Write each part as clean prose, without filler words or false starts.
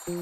The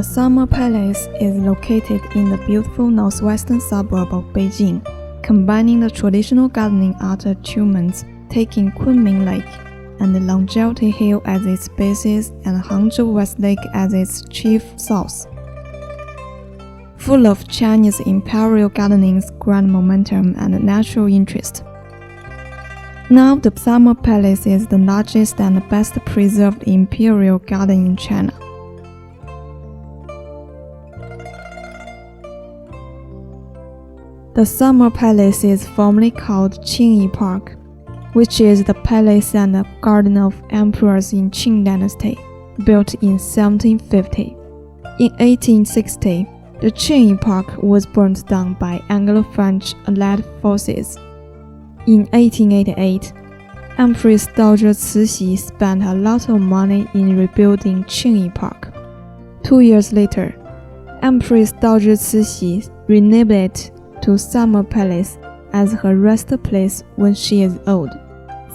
Summer Palace is located in the beautiful northwestern suburb of Beijing, combining the traditional gardening art achievements taking Kunming Lake and the Longevity Hill as its basis and Hangzhou West Lake as its chief source. Full of Chinese imperial gardening's grand momentum and natural interest. Now the Summer Palace is the largest and best preserved imperial garden in China. The Summer Palace is formerly called Qingyi Park, which is the palace and the garden of emperors in Qing Dynasty, built in 1750. In 1860, the Qingyi Park was burnt down by Anglo-French Allied forces. In 1888, Empress Dowager Cixi spent a lot of money in rebuilding Qingyi Park. 2 years later, Empress Dowager Cixi renamed it to Summer Palace as her rest place when she is old.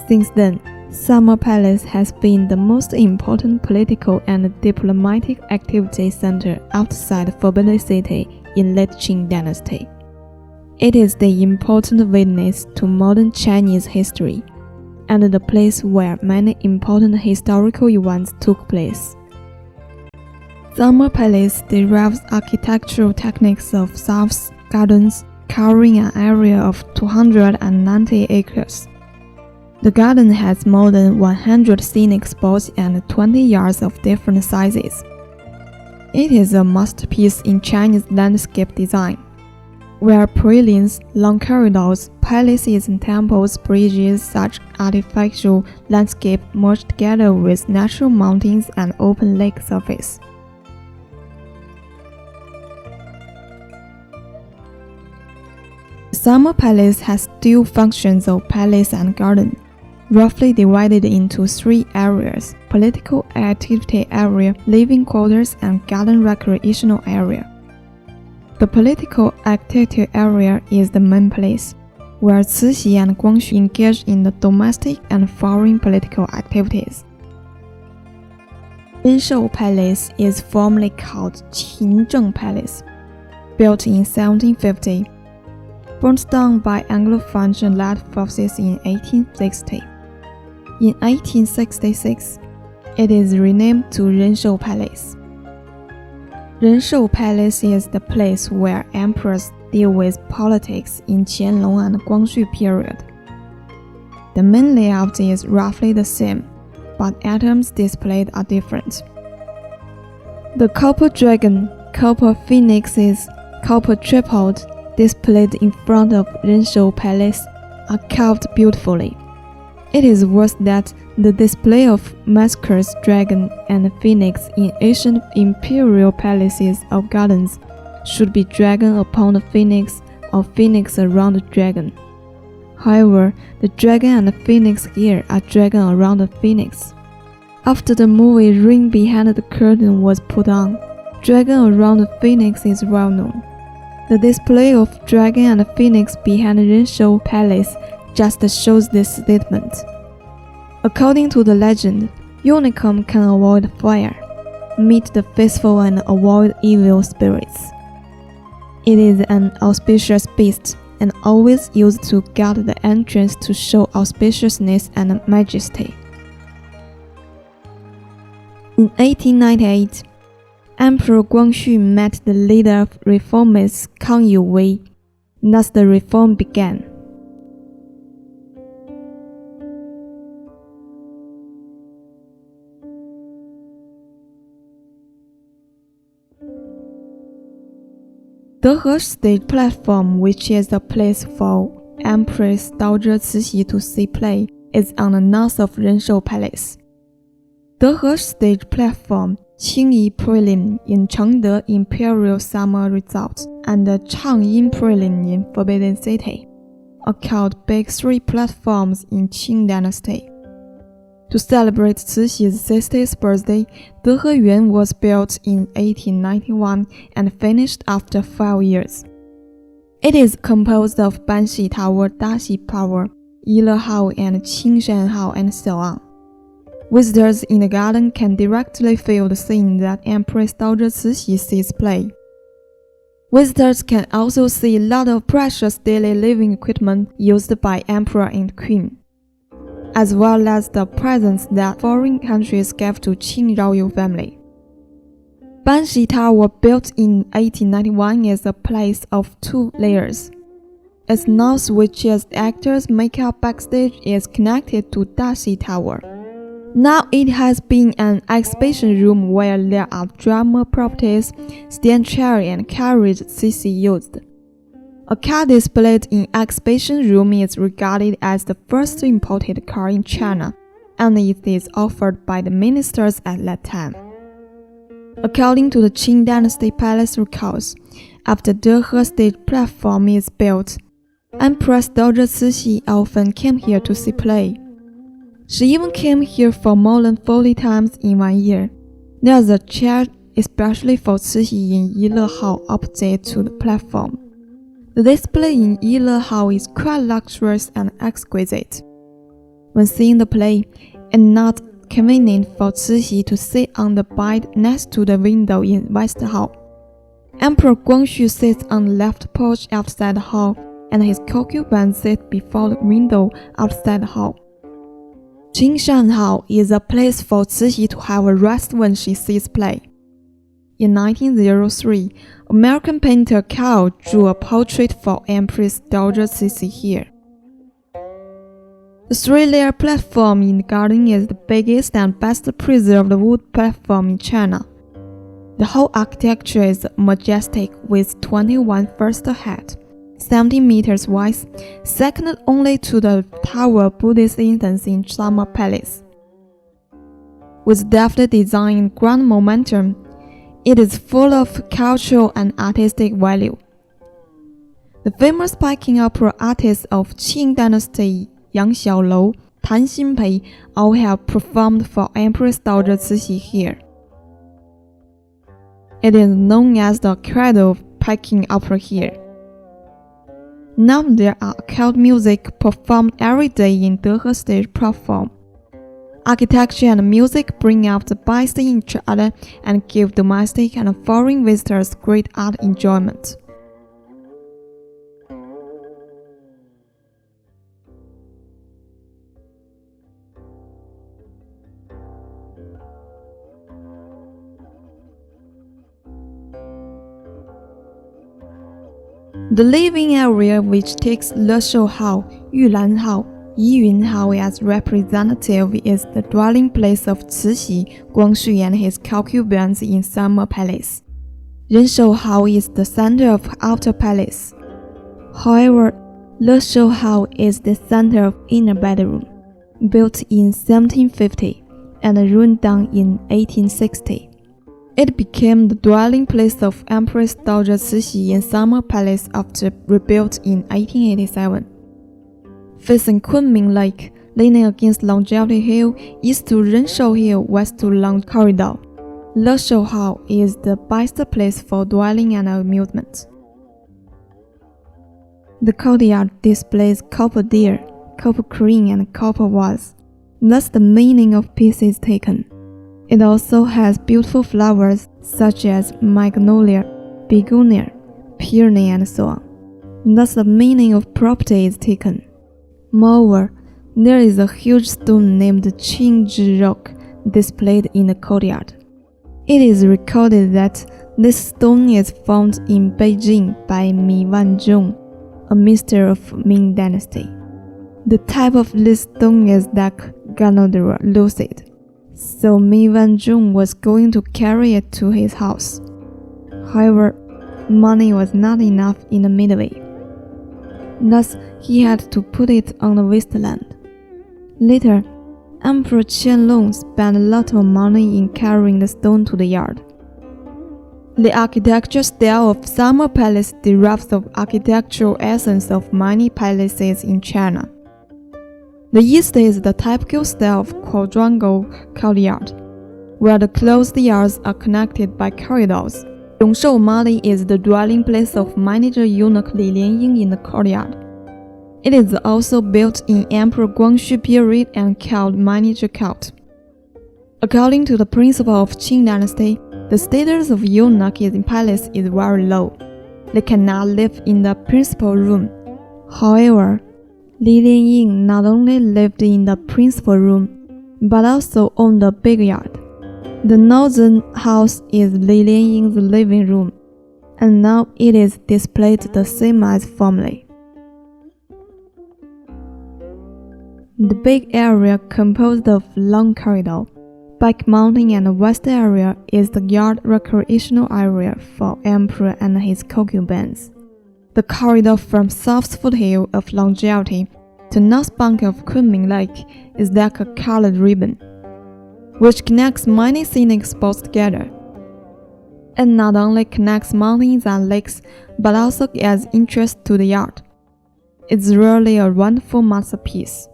Since then, Summer Palace has been the most important political and diplomatic activity center outside Forbidden City in late Qing Dynasty. It is the important witness to modern Chinese history, and the place where many important historical events took place. Summer Palace derives architectural techniques of South's gardens, covering an area of 290 acres. The garden has more than 100 scenic spots and 20 yards of different sizes. It is a masterpiece in Chinese landscape design, where pralines, long corridors, palaces and temples, bridges, such artificial landscape merge together with natural mountains and open lake surface. Summer Palace has dual functions of palace and garden, roughly divided into 3 areas: political activity area, living quarters, and garden recreational area. The political activity area is the main place, where Cixi and Guangxu engage in the domestic and foreign political activities. Banshee Palace is formerly called Qingzheng Palace, built in 1750. Burnt down by Anglo-French Allied forces in 1860. In 1866, it is renamed to Renshou Palace. Renshou Palace is the place where emperors deal with politics in Qianlong and Guangxu period. The main layout is roughly the same, but items displayed are different. The copper dragon, copper phoenixes, copper tripod, displayed in front of Renshou Palace are carved beautifully. It is worth that the display of masquers, dragon, and phoenix in ancient imperial palaces of gardens should be dragon upon the phoenix or phoenix around the dragon. However, the dragon and the phoenix here are dragon around the phoenix. After the movie Ring Behind the Curtain was put on, dragon around the phoenix is well known. The display of dragon and phoenix behind Renshou Palace just shows this statement. According to the legend, unicorn can avoid fire, meet the faithful and avoid evil spirits. It is an auspicious beast and always used to guard the entrance to show auspiciousness and majesty. In 1898, Emperor Guangxu met the leader of reformists Kang Youwei. Thus the reform began. Dehe stage platform, which is the place for Empress Dowager Cixi to see play, is on the north of Renshou Palace. Dehe stage platform, Qingyi Prelim in Chengde Imperial Summer Resort, and the Changyin Prelim in Forbidden City. are called Big Three platforms in Qing Dynasty. To celebrate Cixi's 60th birthday, 颐和园 was built in 1891 and finished after 5 years. It is composed of Banshee Tower, Daxi Tower, 颐和 Hall, and Qingshan Hall, and so on. Visitors in the garden can directly feel the scene that Empress Dowager Cixi sees play. Visitors can also see a lot of precious daily living equipment used by Emperor and Queen, as well as the presents that foreign countries gave to Qing royal family. Banshee Tower, built in 1891, is a place of 2 layers. Its north, which is the actors' makeup backstage, is connected to Daxi Tower. Now it has been an exhibition room where there are drama properties, stand chair, and carriage Cixi used. A car displayed in exhibition room is regarded as the first imported car in China, and it is offered by the ministers at that time. According to the Qing Dynasty Palace records, after the Dehe stage platform is built, Empress Dowager Cixi often came here to see play. She even came here for more than 40 times in 1 year. There is a chair especially for Cixi in 颐和 Hall opposite to the platform. The display in 颐和 Hall is quite luxurious and exquisite. When seeing the play, it's not convenient for Cixi to sit on the bed next to the window in West Hall. Emperor Guangxu sits on the left porch outside the hall, and his concubines sit before the window outside the hall. Qingshan Hall is a place for Cixi to have a rest when she sees play. In 1903, American painter Carl drew a portrait for Empress Dowager Cixi here. The 3-layer platform in the garden is the biggest and best preserved wood platform in China. The whole architecture is majestic with 21 first height, 17 meters wide, second only to the Tower Buddhist instance in Summer Palace. With deft design and grand momentum, it is full of cultural and artistic value. The famous Peking opera artists of Qing Dynasty, Yang Xiaolou, Tan Xinpei, all have performed for Empress Dowager Cixi here. It is known as the cradle of Peking opera here. Now there are occult music performed every day in Dehe stage platform. Architecture and music bring out the best in each other and give domestic and foreign visitors great art enjoyment. The living area, which takes Le Shou Hall, Yulan Hall, Yiyun Hall as representative, is the dwelling place of Cixi, Guangxu, and his concubines in Summer Palace. Renshou Hall is the center of Outer Palace. However, Le Shou Hall is the center of Inner Bedroom, built in 1750 and ruined down in 1860. It became the dwelling place of Empress Dowager Cixi in Summer Palace after rebuilt in 1887. Facing Kunming Lake, leaning against Longevity Hill, east to Renshou Hill, west to Long Corridor, Le Shou Hall is the best place for dwelling and amusement. The courtyard displays copper deer, copper crane, and copper vase. That's the meaning of pieces taken. It also has beautiful flowers such as magnolia, begonia, peony, and so on. Thus the meaning of property is taken. Moreover, there is a huge stone named Qingzhi Rock displayed in the courtyard. It is recorded that this stone is found in Beijing by Mi Wanzhong, a minister of Ming Dynasty. The type of this stone is dark Ganoderma lucid. So Mi Wanzhong was going to carry it to his house. However, money was not enough in the midway. Thus, he had to put it on the wasteland. Later, Emperor Qianlong spent a lot of money in carrying the stone to the yard. The architecture style of Summer Palace derives the architectural essence of many palaces in China. The east is the typical style of quadrangle courtyard, where the closed yards are connected by corridors. Dongshou Mali is the dwelling place of manager eunuch Li Lianying in the courtyard. It is also built in Emperor Guangxu period and called manager court. According to the principle of Qing dynasty, the status of eunuch in palace is very low. They cannot live in the principal room. However, Li Lianying not only lived in the principal room, but also owned a big yard. The northern house is Li Lianying's living room, and now it is displayed the same as formerly. The big area composed of long corridor, back mountain and the west area is the yard recreational area for emperor and his concubines. The corridor from south foothill of Longjiaoti to north bank of Kunming Lake is like a colored ribbon, which connects many scenic spots together. It not only connects mountains and lakes, but also adds interest to the yard. It's really a wonderful masterpiece.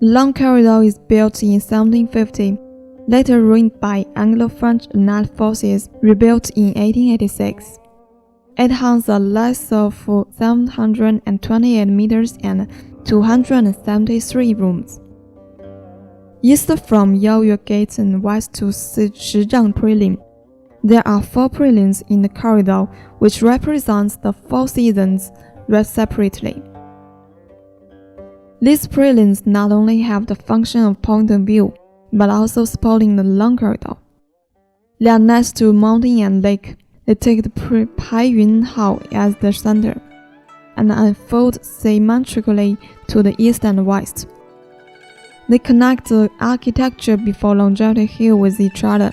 The long corridor is built in 1750, later ruined by Anglo-French Allied forces, rebuilt in 1886. It has a length of 728 meters and 273 rooms. East from Yaoyue Gate and west to Shizhang Prelim, there are 4 prelims in the corridor, which represents the 4 seasons read separately. These prelims not only have the function of point of view, but also supporting the long corridor. They are next to mountain and lake. They take the Paiyun Hall as the center, and unfold symmetrically to the east and west. They connect the architecture before Longjiaoti Hill with each other.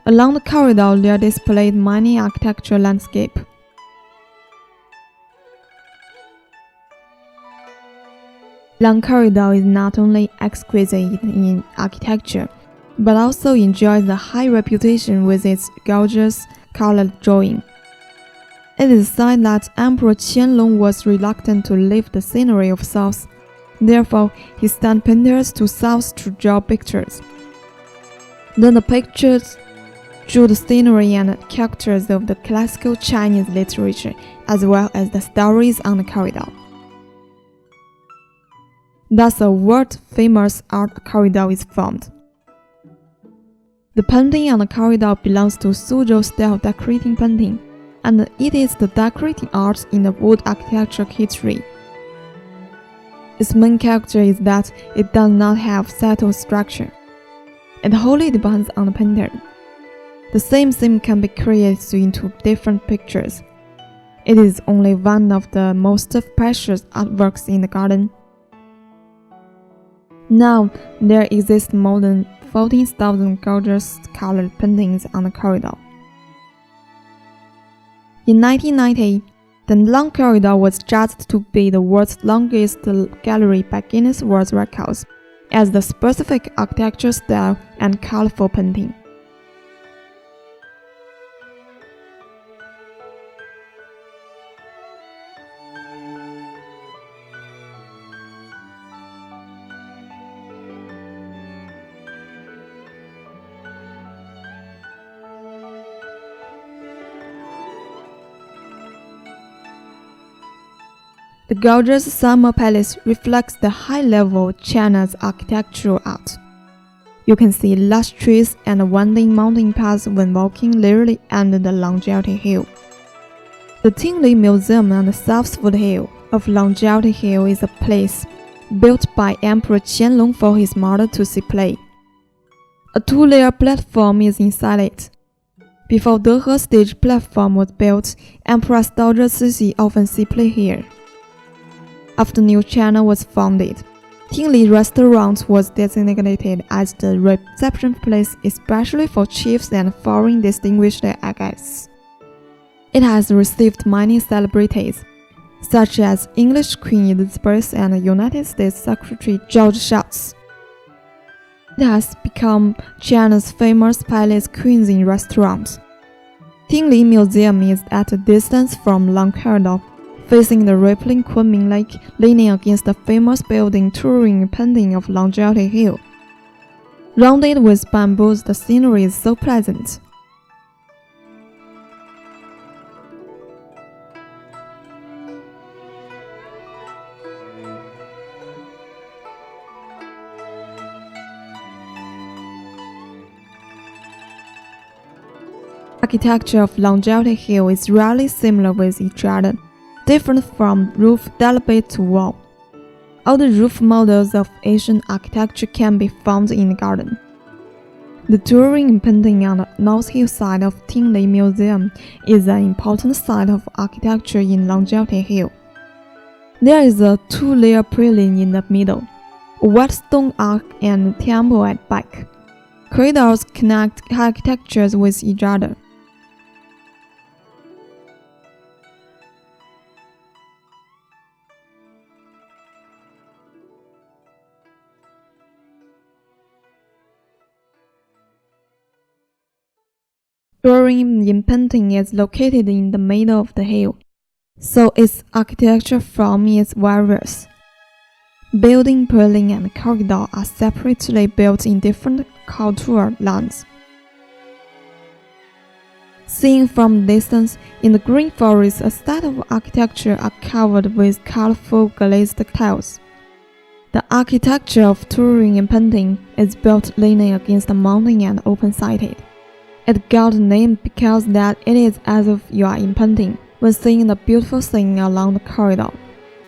Along the corridor, there are displayed many architectural landscapes. Long corridor is not only exquisite in architecture, but also enjoys a high reputation with its gorgeous colored drawing. It is said that Emperor Qianlong was reluctant to leave the scenery of south. Therefore, he sent painters to south to draw pictures. Then the pictures drew the scenery and characters of the classical Chinese literature, as well as the stories on the corridor. Thus, a world-famous art corridor is formed. The painting on the corridor belongs to Suzhou style decorating painting, and it is the decorating art in the wood architecture history. Its main character is that it does not have settled structure. It wholly depends on the painter. The same theme can be created into different pictures. It is only one of the most precious artworks in the garden. Now, there exist more than 14,000 gorgeous colored paintings on the corridor. In 1990, the long corridor was judged to be the world's longest gallery by Guinness World Records, as the specific architectural style and colorful painting. The gorgeous Summer Palace reflects the high level of China's architectural art. You can see lush trees and winding mountain paths when walking literally under the Longjiaoti Hill. The Tingling Museum on the south foothill of Longjiaoti Hill is a place built by Emperor Qianlong for his mother to see play. A 2-layer platform is inside it. Before Dehe stage platform was built, Emperor's daughter Cixi often see play here. After New China was founded, Tingling Restaurant was designated as the reception place especially for chiefs and foreign distinguished guests. It has received many celebrities, such as English Queen Elizabeth and United States Secretary George Shultz. It has become China's famous palace cuisine restaurant. Tingling Museum is at a distance from Long Corridor, facing the rippling Kunming Lake, leaning against the famous building touring painting of Longevity Hill. Rounded with bamboos, the scenery is so pleasant. Architecture of Longevity Hill is rarely similar with each other, different from roof deliberate to wall. All the roof models of Asian architecture can be found in the garden. The touring painting on the north hillside of Tingling Museum is an important site of architecture in Longevity Hill. There is a two-layer paling in the middle, a white stone arch and temple at back. Corridors connect architectures with each other. Drawing in painting is located in the middle of the hill, so its architecture form is various. Building, paling, and corridor are separately built in different contour lines. Seen from a distance, in the green forest, a set of architecture are covered with colorful glazed tiles. The architecture of touring and painting is built leaning against a mountain and open-sighted. It got the name because that it is as if you are in painting when seeing the beautiful scene along the corridor.